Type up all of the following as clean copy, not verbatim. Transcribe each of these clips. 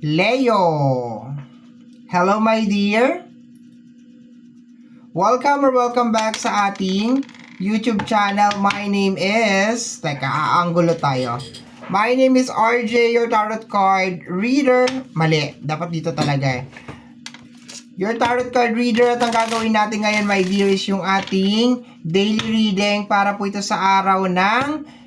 Leo. Hello my dear. Welcome back sa ating YouTube channel. My name is... Teka, aanggulo tayo. My name is RJ, your tarot card reader. Mali, dapat dito talaga eh. Your tarot card reader, at ang gagawin natin ngayon my dear is yung ating daily reading para po ito sa araw ng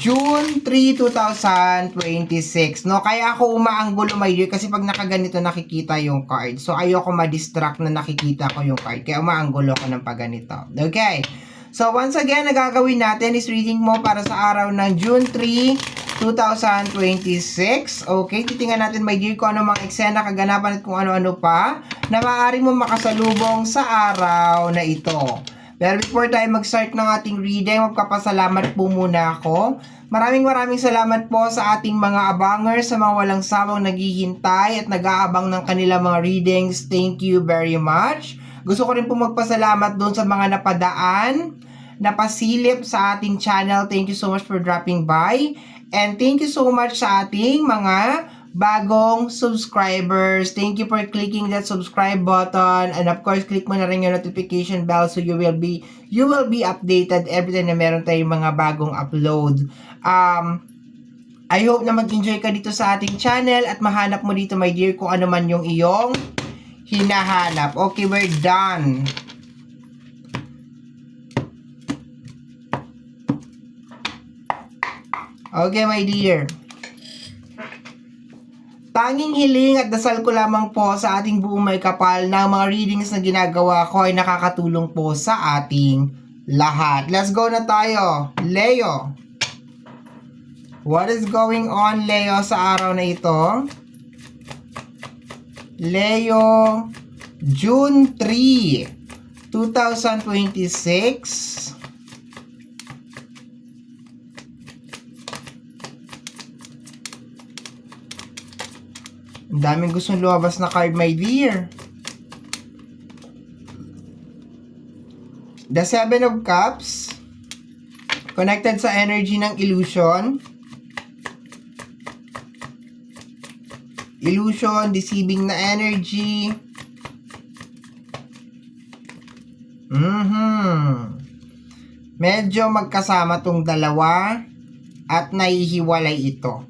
June 3, 2026. No, kaya ako umaanggulo my dear kasi pag nakaganito nakikita yung card. So ayoko ma-distract na nakikita ko yung card. Kaya umaanggulo ko ng pagganito. Okay. So once again, nagagawin natin is reading mo para sa araw ng June 3, 2026. Okay, titingnan natin my dear kung ano mga eksena, kaganapan at kung ano-ano pa na maaari mo makasalubong sa araw na ito. Pero before tayo mag-start ng ating reading, magpapasalamat po muna ako. Maraming salamat po sa ating mga abangers, sa mga walang sawang naghihintay at nag-aabang ng kanilang mga readings. Thank you very much. Gusto ko rin po magpasalamat doon sa mga napadaan, napasilip sa ating channel. Thank you so much for dropping by. And thank you so much sa ating mga bagong subscribers. Thank you for clicking that subscribe button, and of course click mo na rin yung notification bell so you will be updated every time na meron tayong mga bagong upload. I hope na mag-enjoy ka dito sa ating channel at mahanap mo dito my dear kung ano man yung iyong hinahanap. Okay, we're done. Okay my dear. Tanging hiling at dasal ko lamang po sa ating buong may kapal na mga readings na ginagawa ko ay nakakatulong po sa ating lahat. Let's go na tayo. Leo. What is going on, Leo, sa araw na ito? Leo, June 3, 2026. Ang daming gustong lumabas na card, my dear. The Seven of Cups. Connected sa energy ng illusion. Illusion, deceiving na energy. Medyo magkasama tong dalawa at nahihiwalay ito.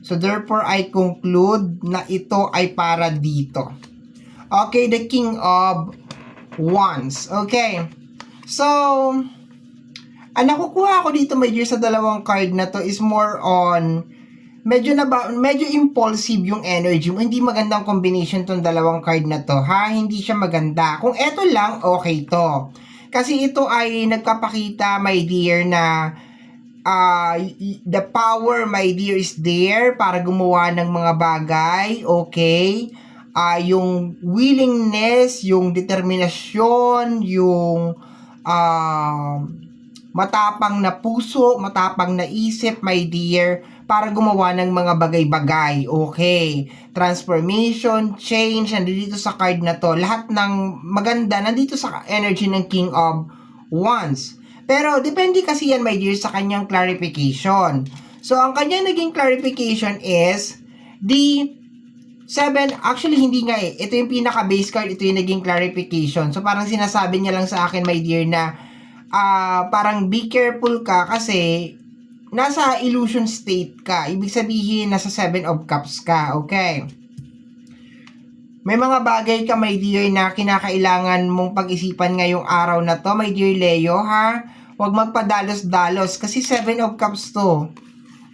So therefore, I conclude na ito ay para dito. Okay, the King of Wands. Okay. So, ang nakukuha ko dito, my dear, sa dalawang card na to is more on medyo impulsive yung energy mo. Hindi magandang combination tong dalawang card na to, ha? Hindi siya maganda. Kung eto lang, okay to. Kasi ito ay nagpapakita, my dear, na the power, my dear, is there para gumawa ng mga bagay, okay? Yung willingness, yung determinasyon, yung matapang na puso, matapang na isip, my dear, para gumawa ng mga bagay-bagay, okay? Transformation, change, nandito sa card na to. Lahat ng maganda, nandito sa energy ng King of Wands. Pero, depende kasi yan, my dear, sa kanyang clarification. So, ang kanyang naging clarification is, the 7, actually, hindi nga eh. Ito yung pinaka-base card, ito yung naging clarification. So, parang sinasabi niya lang sa akin, my dear, na parang be careful ka kasi nasa illusion state ka. Ibig sabihin, nasa 7 of Cups ka, okay? May mga bagay ka, my dear, na kinakailangan mong pag-isipan ngayong araw na to, my dear Leo, ha? Huwag magpadalos-dalos kasi 7 of Cups to.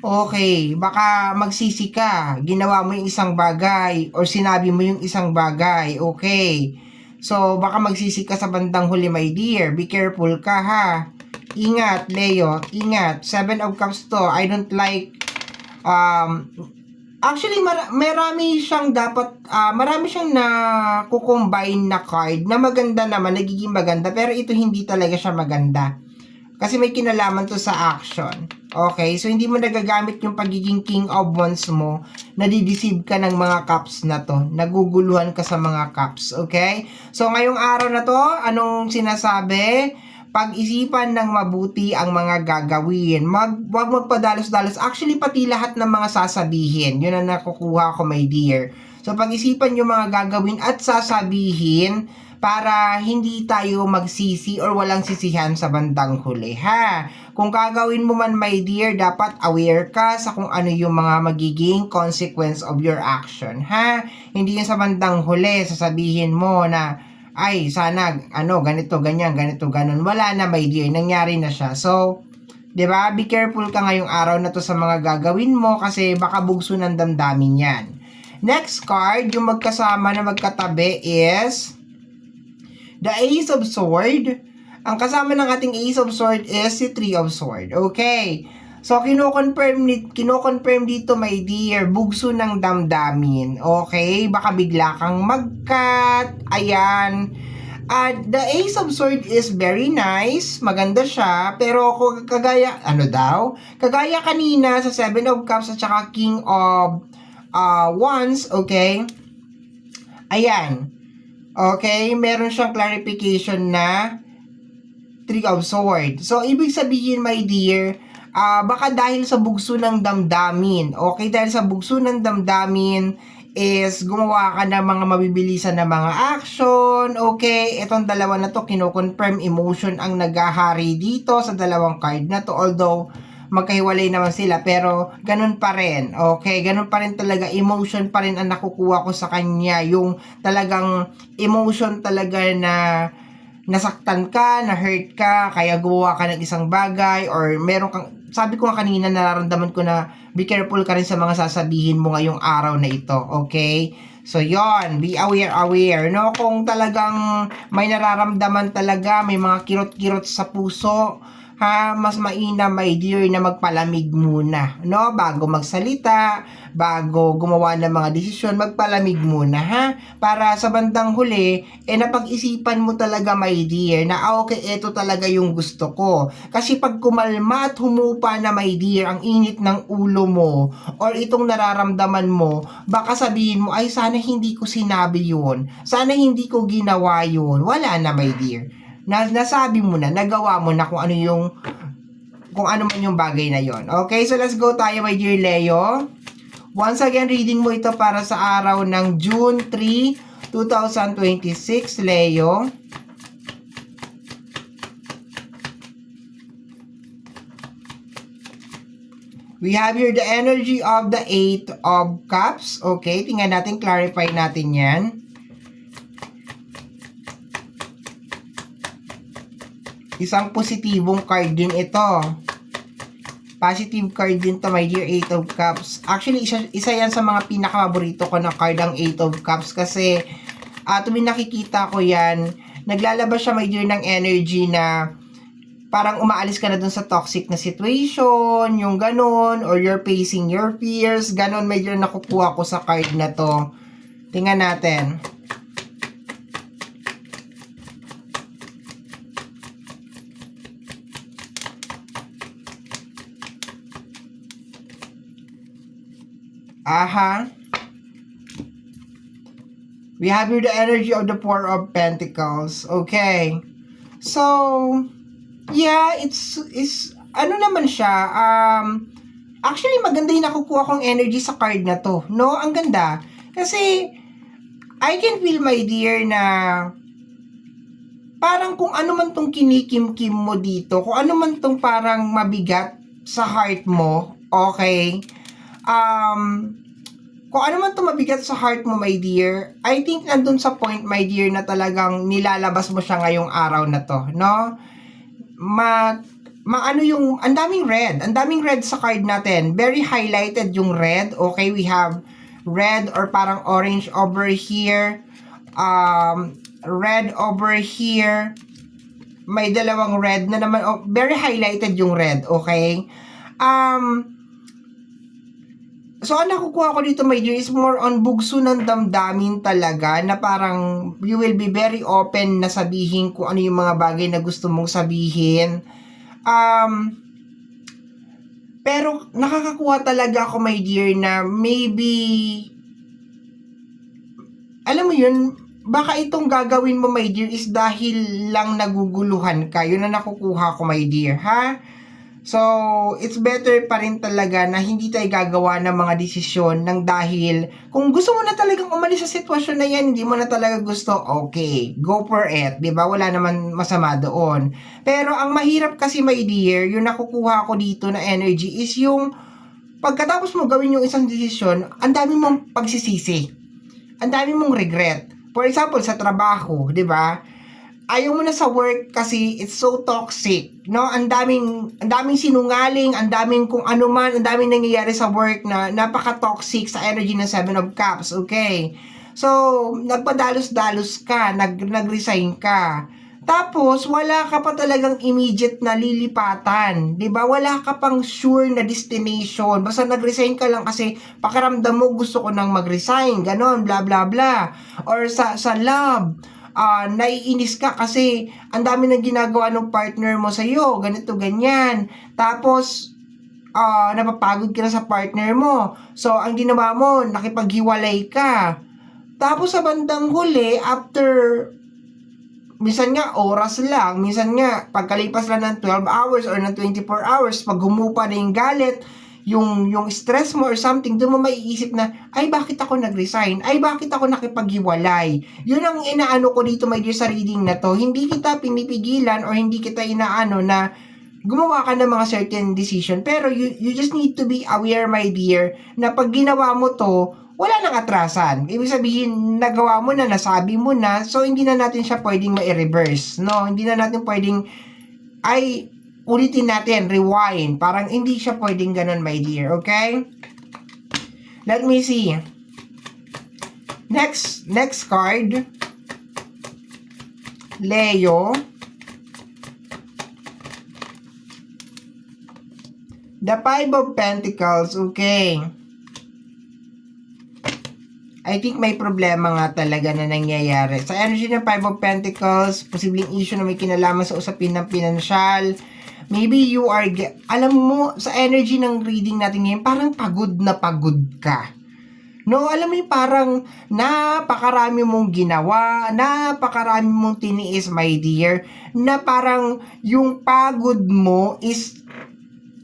Okay, baka magsisi ka. Ginawa mo yung isang bagay or sinabi mo yung isang bagay, okay? So, baka magsisi ka sa bandang huli, my dear. Be careful ka, ha? Ingat, Leo. Ingat. 7 of Cups to. I don't like... Actually, marami siyang na kukombine na card na maganda naman, nagiging maganda, pero ito hindi talaga siya maganda. Kasi may kinalaman to sa action. Okay? So, hindi mo nagagamit yung pagiging King of Wands mo. Nadideceive ka ng mga cups na to. Naguguluhan ka sa mga cups. Okay? So, ngayong araw na to, anong sinasabi? Pag-isipan ng mabuti ang mga gagawin. Huwag magpadalos-dalos. Actually, pati lahat ng mga sasabihin. Yun ang nakukuha ko, my dear. So pag-isipan yung mga gagawin at sasabihin para hindi tayo magsisi or walang sisihan sa bandang huli, ha? Kung gagawin mo man, my dear, dapat aware ka sa kung ano yung mga magiging consequence of your action, ha? Hindi yung sa bandang huli, sasabihin mo na, ay, sana, ganito, ganyan, ganito, ganon. Wala na, my dear, nangyari na siya. So, 'di ba? Be careful ka ngayong araw na to sa mga gagawin mo kasi baka bugso ng damdamin 'yan. Next card, yung magkasama na magkatabi is the Ace of Sword. Ang kasama ng ating Ace of Sword is si Three of Sword. Okay. So, kino-confirm dito, my dear, bugso ng damdamin. Okay? Baka bigla kang mag-cut. Ayan. The Ace of Sword is very nice, maganda siya, pero kagaya, kagaya kanina sa Seven of Cups at saka King of Wands, okay? Ayan. Okay, meron siyang clarification na Three of Swords. So, ibig sabihin, my dear, baka dahil sa bugso ng damdamin, okay? Dahil sa bugso ng damdamin, is gumawa ka ng mga mabibilisan na mga action, okay? Itong dalawa na to, kino-confirm emotion ang naghahari dito sa dalawang card na to, although magkahiwalay naman sila, pero ganun pa rin, okay? Ganun pa rin talaga, emotion pa rin ang nakukuha ko sa kanya, yung talagang emotion talaga na nasaktan ka, na-hurt ka, kaya gumawa ka ng isang bagay, or meron kang, sabi ko nga kanina, nararamdaman ko na be careful ka rin sa mga sasabihin mo ngayong araw na ito, okay? So, yon, be aware, no? Kung talagang may nararamdaman talaga, may mga kirot-kirot sa puso, ha, mas mainam, my dear, na magpalamig muna, no? Bago magsalita, bago gumawa ng mga desisyon, magpalamig muna, ha? Para sa bandang huli, napag-isipan mo talaga, my dear, na okay, ito talaga yung gusto ko. Kasi pag kumalma at humupa na, my dear, ang init ng ulo mo, or itong nararamdaman mo, baka sabihin mo, ay, sana hindi ko sinabi yun. Sana hindi ko ginawa yun. Wala na, my dear. Nasabi mo na, nagawa mo na kung ano man yung bagay na yon. Okay, so let's go tayo, my dear Leo. Once again, reading mo ito para sa araw ng June 3, 2026, Leo. We have here the energy of the Eight of Cups. Okay, tingnan natin, clarify natin yan. Isang positibong card din ito. Positive card din to, my dear, Eight of Cups. Actually, isa yan sa mga pinakapaborito ko na card ang Eight of Cups kasi tuwing nakikita ko yan, naglalabas siya, my dear, ng energy na parang umaalis ka na dun sa toxic na situation, yung ganon, or you're facing your fears, ganon, my dear, nakukuha ko sa card na to. Tingnan natin. Aha. We have here the energy of the Four of Pentacles. Okay. So, yeah, it's ano naman siya, actually maganda yung nakukuha kong energy sa card na to, no? Ang ganda. Kasi, I can feel, my dear, na parang kung ano man tong kinikim-kim mo dito, kung ano man tong parang mabigat sa heart mo, okay? Kung ano man itong mabigat sa heart mo, my dear, I think nandun sa point, my dear, na talagang nilalabas mo siya ngayong araw na to, no? Ang daming red sa card natin. Very highlighted yung red, okay? We have red or parang orange over here, red over here, may dalawang red na naman, very highlighted yung red, okay? So, ang nakukuha ko dito, my dear, is more on bugso ng damdamin talaga na parang you will be very open na sabihin kung ano yung mga bagay na gusto mong sabihin. Pero nakakakuha talaga ako, my dear, na maybe, alam mo yun, baka itong gagawin mo, my dear, is dahil lang naguguluhan ka. Yun ang nakukuha ko, my dear, ha? So, it's better pa rin talaga na hindi tayo gagawa ng mga desisyon ng dahil kung gusto mo na talagang umalis sa sitwasyon na yan, hindi mo na talaga gusto, okay, go for it, 'di ba? Wala naman masama doon. Pero ang mahirap kasi, my dear, yung nakukuha ko dito na energy is yung pagkatapos mo gawin yung isang desisyon, ang dami mong pagsisisi. Ang dami mong regret. For example, sa trabaho, 'di ba? Ayaw mo na sa work kasi it's so toxic, no? Ang daming sinungaling, ang daming kung ano man, ang daming nangyayari sa work na napaka-toxic sa energy ng Seven of Cups, okay? So, nagpadalos-dalos ka, nag-resign ka. Tapos, wala ka pa talagang immediate na lilipatan. 'Di ba? Wala ka pang sure na destination. Basta nag-resign ka lang kasi pakiramdam mo gusto ko nang mag-resign, ganon, bla bla bla. Or sa love, naiinis ka kasi ang dami ng ginagawa ng partner mo sa iyo, ganito ganyan. Tapos napapagod ka na sa partner mo. So ang ginawa mo, nakipaghiwalay ka. Tapos sa bandang huli, after minsan nga oras lang, minsan nga pagkalipas lang ng 12 hours or ng 24 hours, pag humupa na yung galit, yung stress mo or something, doon mo maiisip na, ay bakit ako nag-resign? Ay bakit ako nakipaghiwalay? Yun ang inaano ko dito, my dear, sa reading na to. Hindi kita pinipigilan or hindi kita inaano na gumawa ka ng mga certain decision. Pero you just need to be aware, my dear, na pag ginawa mo to, wala nang atrasan. Ibig sabihin, nagawa mo na, nasabi mo na, so hindi na natin siya pwedeng ma-reverse, no? Hindi na natin pwedeng, ay, ulitin natin, rewind. Parang hindi siya pwedeng ganun, my dear, okay? Let me see. Next card. Leo. The Five of Pentacles, okay. I think may problema nga talaga na nangyayari. Sa energy ng Five of Pentacles, posibleng issue na may kinalaman sa usapin ng pinansyal. Maybe you are, alam mo, sa energy ng reading natin ngayon, parang pagod na pagod ka. No, alam mo yung parang napakarami mong ginawa, napakarami mong tiniis, my dear, na parang yung pagod mo is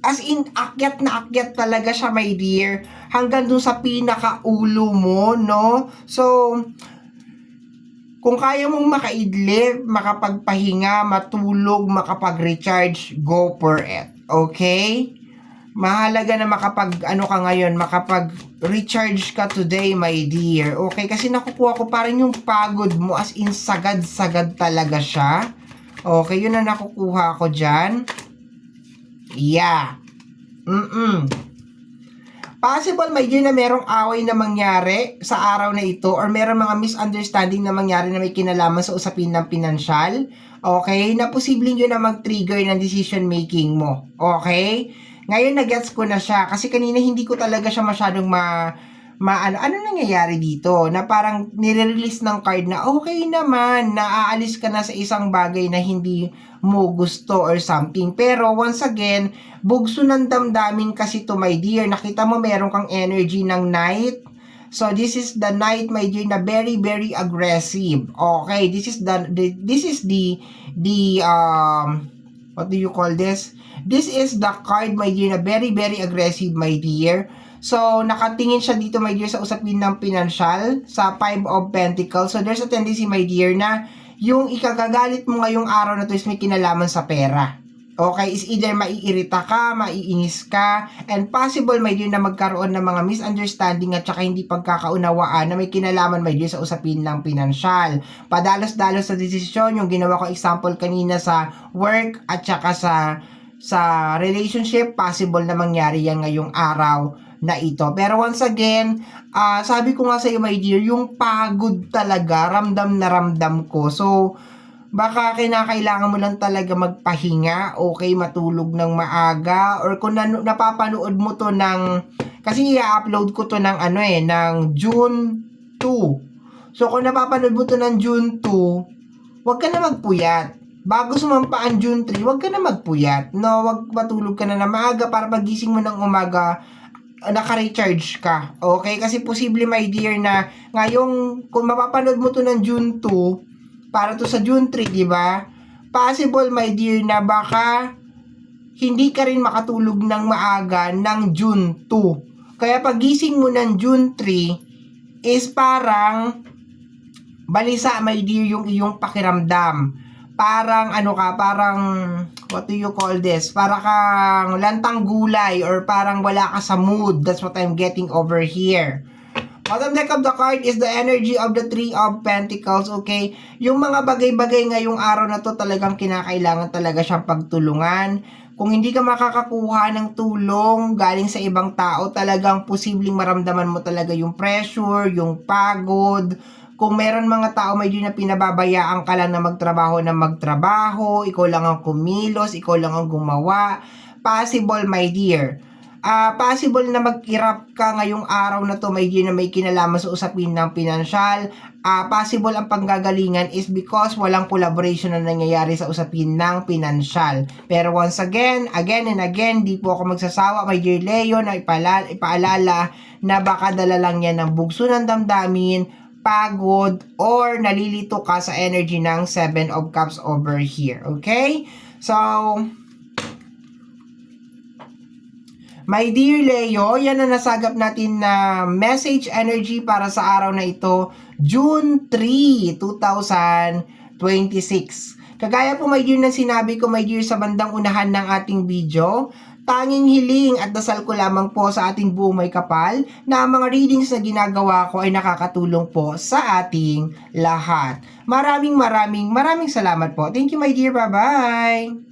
as in, akyat na akyat talaga siya, my dear, hanggang dun sa pinakaulo mo, no? So, kung kaya mong makaidlip, makapagpahinga, matulog, makapag-recharge, go for it. Okay? Mahalaga na makapag-recharge ka today, my dear. Okay? Kasi nakukuha ko parang yung pagod mo, as in, sagad-sagad talaga siya. Okay? Yun ang nakukuha ko dyan. Yeah. Possible, my dear, na merong away na mangyari sa araw na ito or merong mga misunderstanding na mangyari na may kinalaman sa usapin ng pinansyal. Okay? Na posibleng yun na mag-trigger ng decision making mo. Okay? Ngayon, na-gets ko na siya. Kasi kanina hindi ko talaga siya masyadong ano nangyayari dito? Na parang nire-release ng card na okay naman, na aalis ka na sa isang bagay na hindi mo gusto or something. Pero once again, bugso ng damdamin kasi to, my dear. Nakita mo meron kang energy ng Knight. So this is the Knight, my dear, na very very aggressive. Okay, this is the what do you call this? This is the card, my dear, na very very aggressive, my dear. So, nakatingin siya dito, my dear, sa usapin ng pinansyal, sa Five of Pentacles. So, there's a tendency, my dear, na yung ikagagalit mo ngayong araw na to is may kinalaman sa pera. Okay, is either maiirita ka, maiinis ka, and possible, my dear, na magkaroon ng mga misunderstanding at saka hindi pagkakaunawaan na may kinalaman, my dear, sa usapin ng pinansyal. Padalos-dalos sa desisyon, yung ginawa ko example kanina sa work at saka sa relationship, possible na mangyari yan ngayong araw na ito. Pero once again, sabi ko nga sa iyo, my dear, yung pagod talaga, ramdam na ramdam ko. So, baka kinakailangan mo lang talaga magpahinga, okay, matulog ng maaga, or kung napapanood mo to ng, kasi i-upload ko to ng ng June 2. So, kung napapanood mo to ng June 2, wag ka na magpuyat. Bago sumampa ang June 3, wag ka na magpuyat. No, wag matulog ka na maaga para pagising mo ng umaga, naka-recharge ka. Okay? Kasi posible, my dear, na ngayong, kung mapapanood mo to ng June 2, para to sa June 3, di ba? Possible, my dear, na baka hindi ka rin makatulog ng maaga ng June 2. Kaya pagising mo ng June 3 is parang balisa, my dear, yung iyong pakiramdam. Parang parang what do you call this? Para kang lantang gulay or parang wala ka sa mood. That's what I'm getting over here. Bottom deck of the card is the energy of the Three of Pentacles, okay? Yung mga bagay-bagay ngayong araw na to talagang kinakailangan talaga siyang pagtulungan. Kung hindi ka makakakuha ng tulong galing sa ibang tao, talagang posibleng maramdaman mo talaga yung pressure, yung pagod. Kung meron mga tao medyo na pinababayaan ka lang na magtrabaho, ikaw lang ang kumilos, ikaw lang ang gumawa, possible, my dear. Possible na maghirap ka ngayong araw na to, may na may kinalaman sa usapin ng pinansyal. Possible ang panggagalingan is because walang collaboration na nangyayari sa usapin ng pinansyal. Pero once again and again, di po ako magsasawa, my dear Leo, na ipaalala na baka dala lang yan ng bugso ng damdamin, pagod, or nalilito ka sa energy ng Seven of Cups over here. Okay? So, my dear Leo, yan na nasagap natin na message energy para sa araw na ito, June 3, 2026. Kagaya po, my dear, na sinabi ko, my dear, sa bandang unahan ng ating video, tanging hiling at dasal ko lamang po sa ating buong may kapal na ang mga readings na ginagawa ko ay nakakatulong po sa ating lahat. Maraming salamat po. Thank you, my dear. Bye-bye!